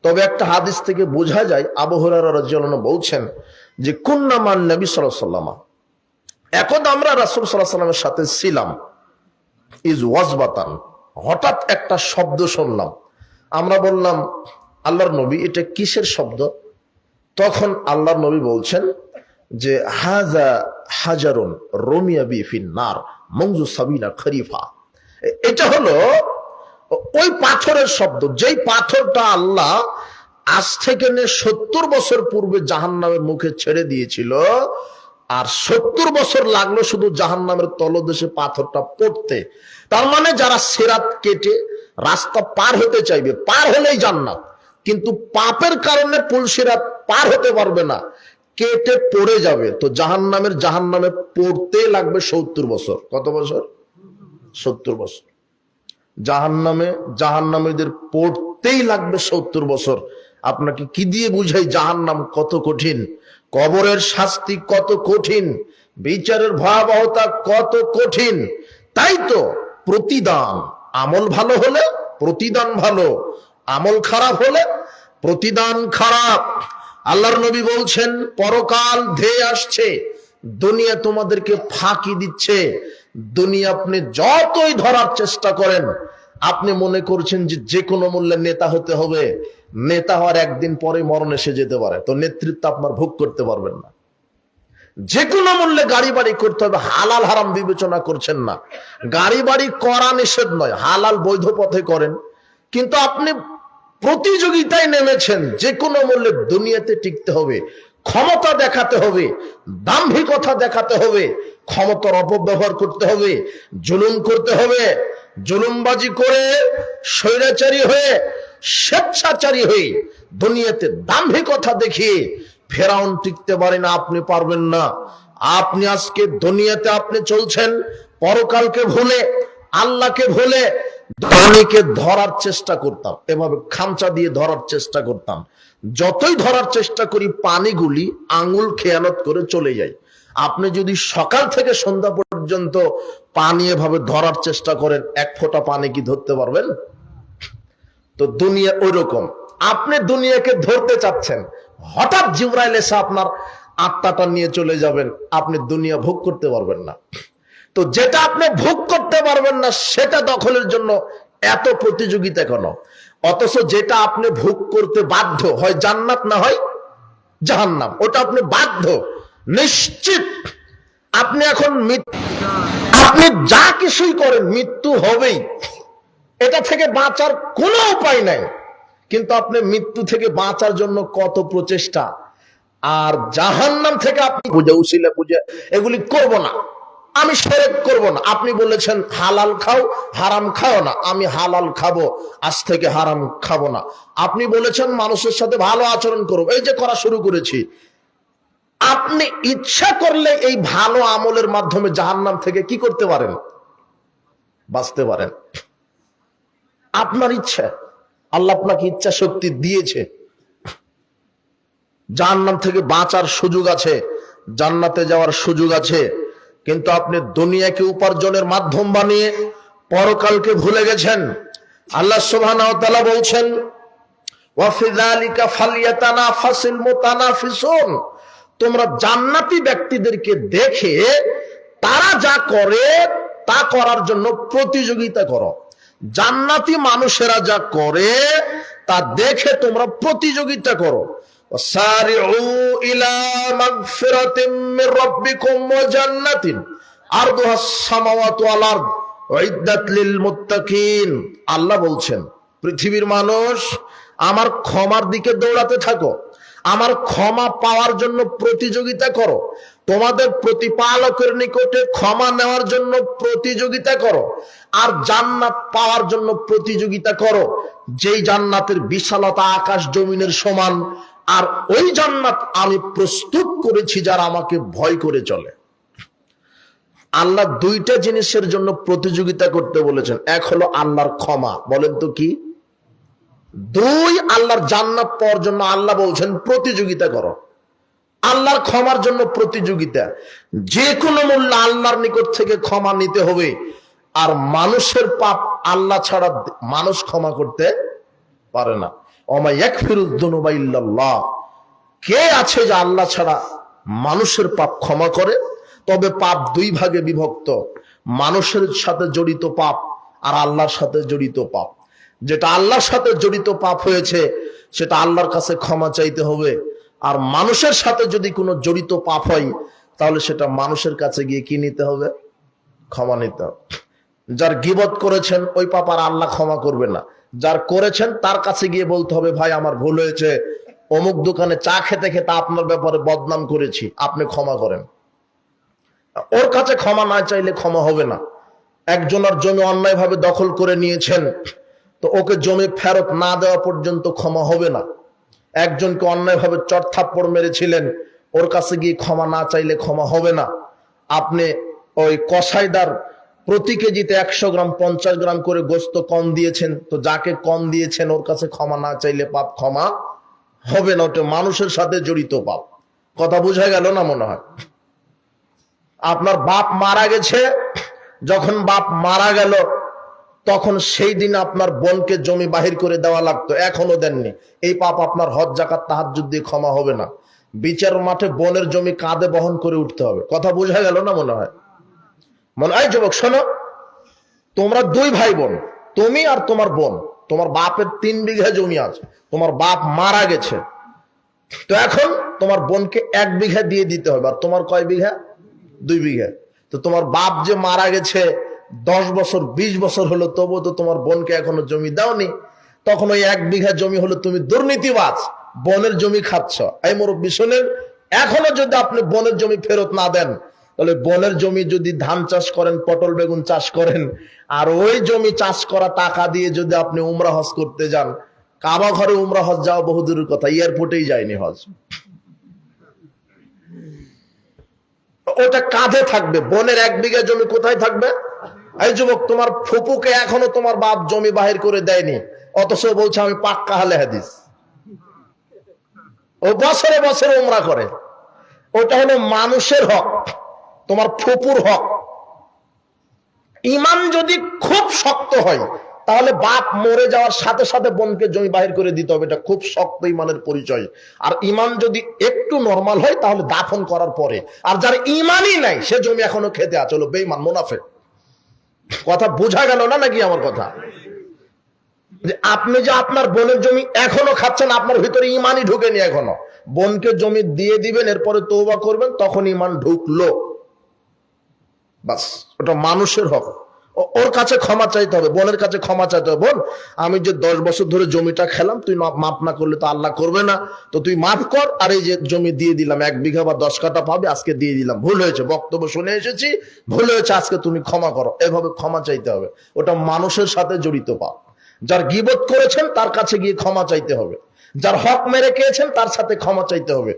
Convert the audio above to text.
তবে একটা হাদিস থেকে বোঝা যায়, আবু হুরায়রা রাদিয়াল্লাহু আনহু বলছেন যে কুন্না মান নবী সাল্লাল্লাহু আলাইহি ওয়াসাল্লাম, একদা আমরা রাসূল সাল্লাল্লাহু আলাইহি ওয়াসাল্লামের সাথে ছিলাম। ইজ ওয়াজবাতান, হঠাৎ একটা শব্দ শুনলাম। আমরা বললাম আল্লাহর নবী এটা কিসের শব্দ? তখন আল্লাহর নবী বলছেন যে হাযা হাজারুন রুমিয়া বি ফিন নার মুনযু সাবিনা খরিফা। এটা হলো ওই পাথরের শব্দ, যেই পাথরটা আল্লাহ আজ থেকে 70 বছর পূর্বে জাহান্নামের মুখে ছেড়ে দিয়েছিল, আর 70 বছর লাগলো শুধু জাহান্নামের তলদেশে পাথরটা পড়তে। তার মানে যারা সিরাত কেটে রাস্তা পার হতে চাইবে, পার হলেই জান্নাত, কিন্তু পাপের কারণে পুলসিরাত পার হতে পারবে না, কেটে পড়ে যাবে, তো জাহান্নামে পড়তে লাগবে 70 বছর। কত বছর? 70 বছর। জাহান্নামীদের পড়তেই লাগবে 70 বছর। আপনাকে কি দিয়ে বুঝাই জাহান্নাম কত কঠিন, কবরের শাস্তি কত কঠিন, বিচারের ভয়াবহতা কত কঠিন। তাই তো প্রতিদান, আমল ভালো হলে প্রতিদান ভালো, আমল খারাপ হলে প্রতিদান খারাপ। আল্লাহর নবী বলছেন পরকাল ধেয়ে আসছে, দুনিয়া তোমাদেরকে ফাঁকি দিচ্ছে। দুনিয়া আপনি যতই ধরার চেষ্টা করেন, আপনি মনে করছেন যে কোনো মূল্যে নেতা হতে হবে, নেতা হওয়ার একদিন পরে মরণ এসে যেতে পারে, তো নেতৃত্ব আপনার ভোগ করতে পারবেন না। যে কোনো মূল্যে গাড়ি বাড়ি করতে হবে, হালাল হারাম বিবেচনা করছেন না। গাড়ি বাড়ি করা নিষেধ নয়, হালাল বৈধ পথে করেন, কিন্তু আপনি প্রতিযোগিতায় নেমেছেন, যে কোনো মূল্যে দুনিয়াতে টিকতে হবে, ক্ষমতা দেখাতে হবে, দাম্ভিকতা দেখাতে হবে, ক্ষমতার অপব্যবহার করতে হবে, জুলুম করতে হবে। জুলুমবাজি করে, স্বৈরাচারী হয়ে, স্বেচ্ছাচারী হয়ে, দুনিয়াতে দাম্ভিকতা দেখিয়ে ফেরাউন টিকতে পারে না, আপনি পারবেন না। আপনি আজকে দুনিয়াতে আপনি চলছেন পরকালকে ভুলে, আল্লাহকে ভুলে। ধনীকে ধরার চেষ্টা করতাম, এভাবে খামচা দিয়ে ধরার চেষ্টা করতাম। যতই ধরার চেষ্টা করি পানিগুলি আঙুল খেয়ানত করে চলে যায়। আপনি যদি সকাল থেকে সন্ধ্যা পর্যন্ত পানি এভাবে ধরার চেষ্টা করেন, এক ফোঁটা পানি কি ধরতে পারবেন? তো দুনিয়া ওই রকম। আপনি দুনিয়াকে ধরতে চাচ্ছেন, হঠাৎ জিবরাইল এসে আপনার আত্মাটা নিয়ে চলে যাবেন, আপনি দুনিয়া ভোগ করতে পারবেন না। তো যেটা আপনি ভোগ করতে পারবেন না সেটা দখলের জন্য এত প্রতিযোগিতা কেন? অথচ যেটা আপনি ভোগ করতে বাধ্য, হয় জান্নাত না হয় জাহান্নাম, ওটা আপনি বাধ্য, নিশ্চিত। আপনি এখন আপনি যা কিছুই করেন মৃত্যু হবেই, এটা থেকে বাঁচার কোনো উপায় নাই। কিন্তু আপনি মৃত্যু থেকে বাঁচার জন্য কত প্রচেষ্টা। আর জাহান্নাম থেকে আপনি পূজা, উসিলা পূজা এগুলি করব না, আমি শিরক করব না। আপনি বলেছেন হালাল খাও, হারাম খাও না, আমি হালাল খাবো, আজ থেকে হারাম খাবো না। আপনি বলেছেন মানুষের সাথে ভালো আচরণ করব, এই যে করা শুরু করেছি। আপনি ইচ্ছা করলে এই ভালো আমলের মাধ্যমে জাহান্নাম থেকে কি করতে পারেন? বাঁচতে পারেন। আপনার ইচ্ছা, আল্লাহ আপনাকে ইচ্ছা শক্তি দিয়েছে। জাহান্নাম থেকে বাঁচার সুযোগ আছে, জান্নাতে যাওয়ার সুযোগ আছে। কিন্তু আপনি দুনিয়াকে উপার্জনের মাধ্যম বানিয়ে পরকালকে ভুলে গেছেন। আল্লাহ সুবহানাহু ওয়া তাআলা বলছেন ওয়া ফি যালিকা ফালইয়াতানাফাসিল মুতানাফিসুন, তোমরা জান্নাতি ব্যক্তিদেরকে দেখে তারা যা করে তা করার জন্য প্রতিযোগিতা করো। জান্নাতি মানুষেরা যা করে তা দেখে তোমরা প্রতিযোগিতা করো। সারিউ ইলা মাগফিরাতিম মির রাব্বিকুম ওয়া জান্নাতিন আরদুহাস সামাওয়াতু ওয়াল আরদ উইদ্দাত লিল মুত্তাকিন। আল্লাহ বলছেন পৃথিবীর মানুষ, আমার ক্ষমার দিকে দৌড়াতে থাকো, আমার ক্ষমা পাওয়ার জন্য প্রতিযোগিতা করো, তোমাদের প্রতিপালকের নিকটে ক্ষমা নেওয়ার জন্য প্রতিযোগিতা করো, আর জান্নাত পাওয়ার জন্য প্রতিযোগিতা করো, যেই জান্নাতের বিশালতা আকাশ জমিনের সমান। আর ওই জান্নাত আমি প্রস্তুত করেছি যারা আমাকে ভয় করে চলে। আল্লাহ দুইটা জিনিসের জন্য প্রতিযোগিতা করতে বলেছেন। এক হলো আল্লাহর ক্ষমা, বলেন তো কি? দুই, আল্লাহর জান্নাত পাওয়ার জন্য আল্লাহ বলছেন প্রতিযোগিতা করো। আল্লাহর ক্ষমার জন্য প্রতিযোগিতা, যে কোনো মূল্যে আল্লাহর নিকট থেকে ক্ষমা নিতে হবে। আর মানুষের পাপ আল্লাহ ছাড়া মানুষ ক্ষমা করতে পারে না। ওমা ইয়াগফিরুয যুনুবা ইল্লাল্লাহ, কে আছে যে আল্লাহ ছাড়া মানুষের পাপ ক্ষমা করে? তবে পাপ দুই ভাগে বিভক্ত, মানুষের সাথে জড়িত পাপ আর আল্লাহর সাথে জড়িত পাপ। যেটা আল্লাহর সাথে জড়িত পাপ হয়েছে সেটা আল্লাহর কাছে ক্ষমা চাইতে হবে, আর মানুষের সাথে যদি কোনো জড়িত পাপ হয় তাহলে সেটা মানুষের কাছে গিয়ে কি নিতে হবে? ক্ষমা নিতে হবে। যার গীবত করেছেন ওই পাপ আর আল্লাহ ক্ষমা করবে না, যার করেছেন তার কাছে গিয়ে বলতে হবে, ভাই আমার ভুল হয়েছে, অমুক দোকানে চা খেতে খেতে আপনার ব্যাপারে বদনাম করেছি, আপনি ক্ষমা করেন। ওর কাছে ক্ষমা না চাইলে ক্ষমা হবে না। একজনের জমি অন্যায়ভাবে দখল করে নিয়েছেন, তো ওকে জমি ফেরত না দেওয়া পর্যন্ত ক্ষমা হবে না। একজনকে অন্যায়ভাবে চড় থাপ্পড় মেরেছিলেন, ওর কাছে গিয়ে ক্ষমা না চাইলে ক্ষমা হবে না। আপনি ওই কসাইদার প্রতি কেজিতে 100 গ্রাম 50 গ্রাম করে গোস্ত কম দিয়েছেন, তো যাকে কম দিয়েছেন ওর কাছে ক্ষমা না চাইলে পাপ ক্ষমা হবে না। ওটা মানুষের সাথে জড়িত পাপ। কথা বোঝা গেল না মনে হয়? আপনার বাপ মারা গেছে, যখন বাপ মারা গেল তখন সেই দিন আপনার বোনকে জমি বাহির করে দেওয়া লাগতো, এখনো দেননি, এই পাপ আপনার হজ জাকাত তাহাজ্জুদ দিয়ে ক্ষমা হবে না। বিচার মাঠে বোনের জমি কাঁধে বহন করে উঠতে হবে। কথা বোঝা গেল না মনে হয়? মনে হয় যুবক শোনো, তোমরা 2 ভাই বোন, তুমি আর তোমার বোন, তোমার বাপের 3 বিঘা জমি আছে, তোমার বাপ মারা গেছে, তো এখন তোমার বোনকে 1 বিঘা দিয়ে দিতে হবে। আর তোমার কয় বিঘা? 2 বিঘা। তো তোমার বাপ যে মারা গেছে 10 বছর 20 বছর হলো, তবু তো তোমার বোনকে এখনো জমি দাওনি। তখন ওই 1 বিঘা জমি হলো তুমি দুর্নীতিবাজ, বোনের জমি খাচ্ছ। এই মুরব্বি শোনেন, এখনো যদি আপনি বোনের জমি ফেরত না দেন, তাহলে বোনের জমি যদি ধান চাষ করেন, পটল বেগুন চাষ করেন, আর ওই জমি চাষ করা টাকা দিয়ে যদি আপনি উমরা হজ করতে যান, কাবা ঘরে উমরা হজ যাওয়া বহুদূরের কথা, এয়ারপোর্টেই যায়নি হজ। ওটা কাঁধে থাকবে, বোনের 1 বিঘা জমি কোথায় থাকবে? এই যুবক, তোমার ফুপুকে এখনো তোমার বাপ জমি বাহির করে দেয়নি, অথচ বলছে আমি পাক্কা আহলে হাদিস। ও বছরে বছরে উমরা করে। ওটা হলো মানুষের হক, তোমার ফুপুর হক। ঈমান যদি খুব শক্ত হয় তাহলে বাপ মরে যাওয়ার সাথে সাথে বোনকে জমি বাহির করে দিতে হবে, এটা খুব শক্ত ঈমানের পরিচয়। আর ঈমান যদি একটু নরমাল হয় তাহলে দাফন করার পরে। আর যার ঈমানই নাই সে জমি এখনো খেতে আছে, হলো বেঈমান, মুনাফিক। কথা বোঝা গেল না নাকি আমার কথা? যে আপনি যে আপনার বোনের জমি এখনো খাচ্ছেন, আপনার ভিতরে ঈমানই ঢুকেনি এখনো। বোনকে জমি দিয়ে দিবেন, এরপরে তওবা করবেন, তখন ঈমান ঢুকলো, বাস। ওটা মানুষের হক, ওর কাছে ক্ষমা চাইতে হবে, বোনের কাছে ক্ষমা চাইতে হবে। বোন, আমি যে 10 বছর ধরে জমিটা খেলাম, তুই মাফ না করলে তো আল্লাহ করবে না, তো তুই মাফ কর। আর এই যে জমি দিয়ে দিলাম, 1 বিঘা বা 10 কাঠা পাবে, আজকে দিয়ে দিলাম, ভুল হয়েছে, বক্তব্য শুনে এসেছি, ভুল হয়েছে, আজকে তুমি ক্ষমা করো। এভাবে ক্ষমা চাইতে হবে। ওটা মানুষের সাথে জড়িত পাপ। যার গীবত করেছেন তার কাছে গিয়ে ক্ষমা চাইতে হবে, যার হক মেরে খেয়েছেন তার সাথে ক্ষমা চাইতে হবে।